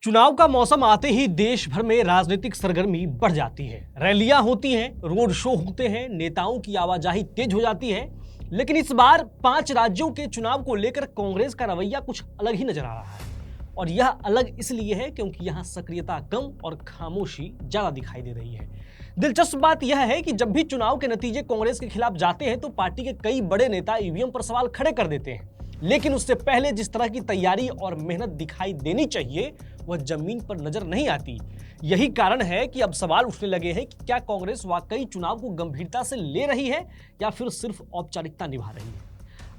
चुनाव का मौसम आते ही देश भर में राजनीतिक सरगर्मी बढ़ जाती है। रैलियां होती हैं, रोड शो होते हैं, नेताओं की आवाजाही तेज हो जाती है। लेकिन इस बार 5 राज्यों के चुनाव को लेकर कांग्रेस का रवैया कुछ अलग ही नजर आ रहा है। और यह अलग इसलिए है क्योंकि यहां सक्रियता कम और खामोशी ज्यादा दिखाई दे रही है। दिलचस्प बात यह है कि जब भी चुनाव के नतीजे कांग्रेस के खिलाफ जाते हैं तो पार्टी के कई बड़े नेता ईवीएम पर सवाल खड़े कर देते हैं। लेकिन उससे पहले जिस तरह की तैयारी और मेहनत दिखाई देनी चाहिए वह जमीन पर नजर नहीं आती। यही कारण है कि अब सवाल उठने लगे हैं कि क्या कांग्रेस वाकई चुनाव को गंभीरता से ले रही है या फिर सिर्फ औपचारिकता निभा रही है।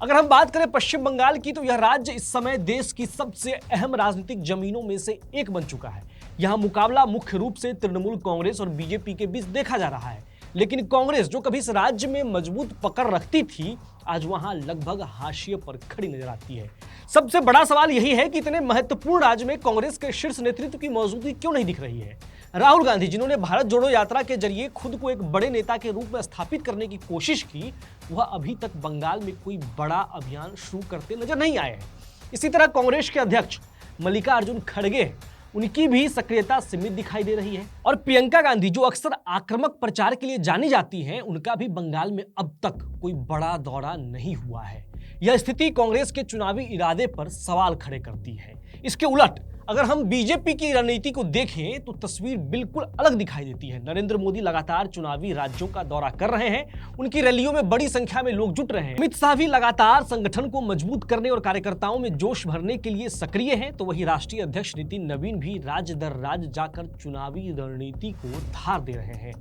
अगर हम बात करें पश्चिम बंगाल की तो यह राज्य इस समय देश की सबसे अहम राजनीतिक जमीनों में से एक बन चुका है। यहां मुकाबला मुख्य रूप से तृणमूल कांग्रेस और बीजेपी के बीच देखा जा रहा है। लेकिन कांग्रेस जो कभी इस राज्य में मजबूत पकड़ रखती थी आज वहां लगभग हाशिए पर खड़ी नजर आती है। सबसे बड़ा सवाल यही है कि इतने महत्वपूर्ण राज्य में कांग्रेस के शीर्ष नेतृत्व की मौजूदगी क्यों नहीं दिख रही है। राहुल गांधी जिन्होंने भारत जोड़ो यात्रा के जरिए खुद को एक बड़े नेता के रूप में स्थापित करने की कोशिश की, वह अभी तक बंगाल में कोई बड़ा अभियान शुरू करते नजर नहीं आए हैं। इसी तरह कांग्रेस के अध्यक्ष मल्लिकार्जुन खड़गे उनकी भी सक्रियता सीमित दिखाई दे रही है। और प्रियंका गांधी जो अक्सर आक्रामक प्रचार के लिए जानी जाती हैं, उनका भी बंगाल में अब तक कोई बड़ा दौरा नहीं हुआ है। यह स्थिति कांग्रेस के चुनावी इरादे पर सवाल खड़े करती है। इसके उलट अगर हम बीजेपी की रणनीति को देखें तो तस्वीर बिल्कुल अलग दिखाई देती है। नरेंद्र मोदी लगातार चुनावी राज्यों का दौरा कर रहे हैं, उनकी रैलियों में बड़ी संख्या में लोग जुट रहे हैं। अमित शाह भी लगातार संगठन को मजबूत करने और कार्यकर्ताओं में जोश भरने के लिए सक्रिय हैं, तो वही राष्ट्रीय अध्यक्ष नितिन नवीन भी राज्य दर राज्य जाकर चुनावी रणनीति को धार दे रहे हैं।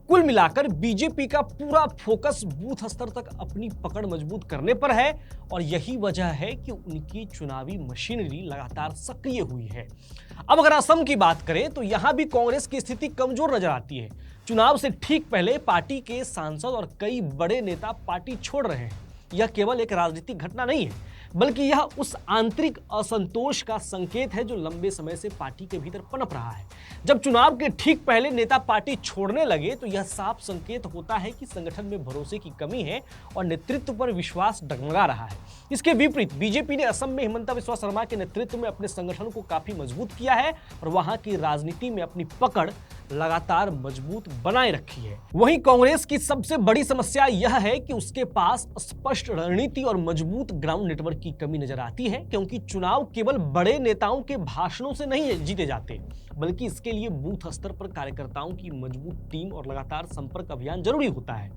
कुल मिलाकर बीजेपी का पूरा फोकस बूथ स्तर तक अपनी पकड़ मजबूत करने पर है और यही वजह है कि उनकी चुनावी मशीनरी लगातार सक्रिय हुई है। अब अगर असम की बात करें तो यहां भी कांग्रेस की स्थिति कमजोर नजर आती है। चुनाव से ठीक पहले पार्टी के सांसद और कई बड़े नेता पार्टी छोड़ रहे हैं। यह केवल एक राजनीतिक घटना नहीं है बल्कि यह उस आंतरिक असंतोष का संकेत है जो लंबे समय से पार्टी के भीतर पनप रहा है। जब चुनाव के ठीक पहले नेता पार्टी छोड़ने लगे तो यह साफ संकेत होता है कि संगठन में भरोसे की कमी है और नेतृत्व पर विश्वास डगमगा रहा है। इसके विपरीत बीजेपी ने असम में हिमंता बिस्वा शर्मा के नेतृत्व में अपने संगठन को काफी मजबूत किया है और वहां की राजनीति में अपनी पकड़ लगातार मजबूत बनाए रखी है। वहीं कांग्रेस की सबसे बड़ी समस्या यह है कि उसके पास स्पष्ट रणनीति और मजबूत ग्राउंड नेटवर्क की कमी नजर आती है, क्योंकि चुनाव केवल बड़े नेताओं के भाषणों से नहीं जीते जाते बल्कि इसके लिए बूथ स्तर पर कार्यकर्ताओं की मजबूत टीम और लगातार संपर्क अभियान जरूरी होता है।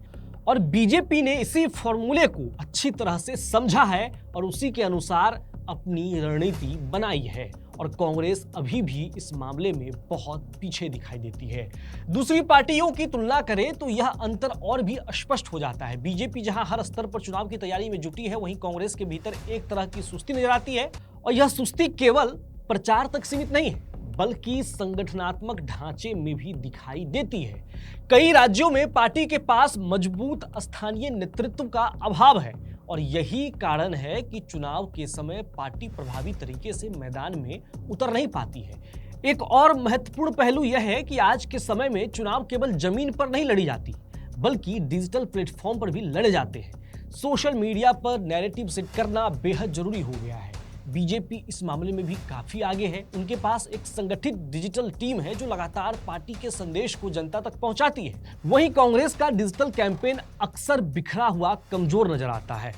और बीजेपी ने इसी फॉर्मूले को अच्छी तरह से समझा है और उसी के अनुसार अपनी रणनीति बनाई है और कांग्रेस अभी भी इस मामले में बहुत पीछे दिखाई देती है। दूसरी पार्टियों की तुलना करें तो यह अंतर और भी स्पष्ट हो जाता है। बीजेपी जहां हर स्तर पर चुनाव की तैयारी में जुटी है, वहीं कांग्रेस के भीतर एक तरह की सुस्ती नजर आती है और यह सुस्ती केवल प्रचार तक सीमित नहीं है बल्कि संगठनात्मक ढांचे में भी दिखाई देती है। कई राज्यों में पार्टी के पास मजबूत स्थानीय नेतृत्व का अभाव है और यही कारण है कि चुनाव के समय पार्टी प्रभावी तरीके से मैदान में उतर नहीं पाती है। एक और महत्वपूर्ण पहलू यह है कि आज के समय में चुनाव केवल जमीन पर नहीं लड़ी जाती बल्कि डिजिटल प्लेटफॉर्म पर भी लड़े जाते हैं। सोशल मीडिया पर नैरेटिव सेट करना बेहद जरूरी हो गया है। बीजेपी इस मामले में भी काफी आगे है। उनके पास एक संगठित डिजिटल टीम है जो लगातार पार्टी के संदेश को जनता तक पहुंचाती है। वहीं कांग्रेस का डिजिटल कैंपेन अक्सर बिखरा हुआ कमजोर नजर आता है।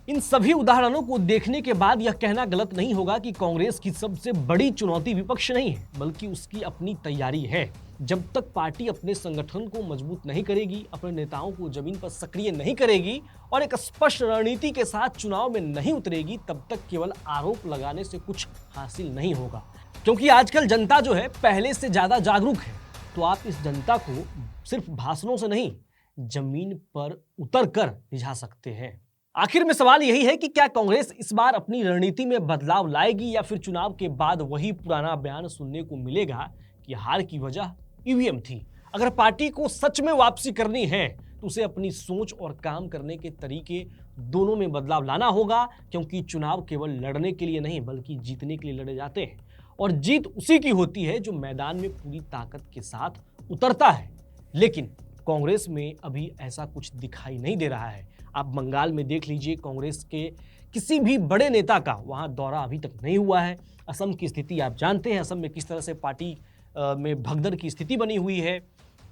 इन सभी उदाहरणों को देखने के बाद यह कहना गलत नहीं होगा कि कांग्रेस की सबसे बड़ी चुनौती विपक्ष नहीं है बल्कि उसकी अपनी तैयारी है। जब तक पार्टी अपने संगठन को मजबूत नहीं करेगी, अपने नेताओं को जमीन पर सक्रिय नहीं करेगी और एक स्पष्ट रणनीति के साथ चुनाव में नहीं उतरेगी, तब तक केवल आरोप लगाने से कुछ हासिल नहीं होगा। क्योंकि आजकल जनता जो है पहले से ज्यादा जागरूक है, तो आप इस जनता को सिर्फ भाषणों से नहीं जमीन पर उतर कर रिझा सकते हैं। आखिर में सवाल यही है कि क्या कांग्रेस इस बार अपनी रणनीति में बदलाव लाएगी या फिर चुनाव के बाद वही पुराना बयान सुनने को मिलेगा कि हार की वजह ईवीएम थी। अगर पार्टी को सच में वापसी करनी है तो उसे अपनी सोच और काम करने के तरीके दोनों में बदलाव लाना होगा, क्योंकि चुनाव केवल लड़ने के लिए नहीं बल्कि जीतने के लिए लड़े जाते हैं और जीत उसी की होती है जो मैदान में पूरी ताकत के साथ उतरता है। लेकिन कांग्रेस में अभी ऐसा कुछ दिखाई नहीं दे रहा है। आप बंगाल में देख लीजिए, कांग्रेस के किसी भी बड़े नेता का वहां दौरा अभी तक नहीं हुआ है। असम की स्थिति आप जानते हैं, असम में किस तरह से पार्टी में भगदड़ की स्थिति बनी हुई है।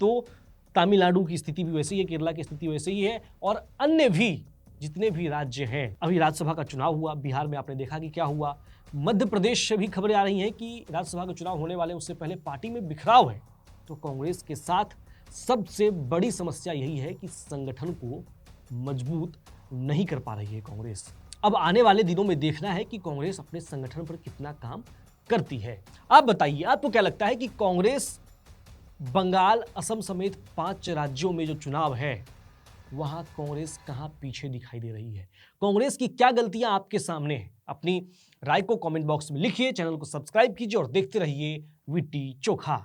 तो तमिलनाडु की स्थिति भी वैसी है, केरला की स्थिति वैसी ही है, और अन्य भी जितने भी राज्य हैं। अभी राज्यसभा का चुनाव हुआ, बिहार में आपने देखा कि क्या हुआ। मध्य प्रदेश से भी खबरें आ रही हैं कि राज्यसभा का चुनाव होने वाले, उससे पहले पार्टी में बिखराव है। तो कांग्रेस के साथ सबसे बड़ी समस्या यही है कि संगठन को मजबूत नहीं कर पा रही है कांग्रेस। अब आने वाले दिनों में देखना है कि कांग्रेस अपने संगठन पर कितना काम करती है। आप बताइए, आपको क्या लगता है कि कांग्रेस बंगाल, असम समेत 5 राज्यों में जो चुनाव है वहां कांग्रेस कहां पीछे दिखाई दे रही है? कांग्रेस की क्या गलतियां आपके सामने हैं? अपनी राय को कमेंट बॉक्स में लिखिए, चैनल को सब्सक्राइब कीजिए और देखते रहिए वीटी चोखा।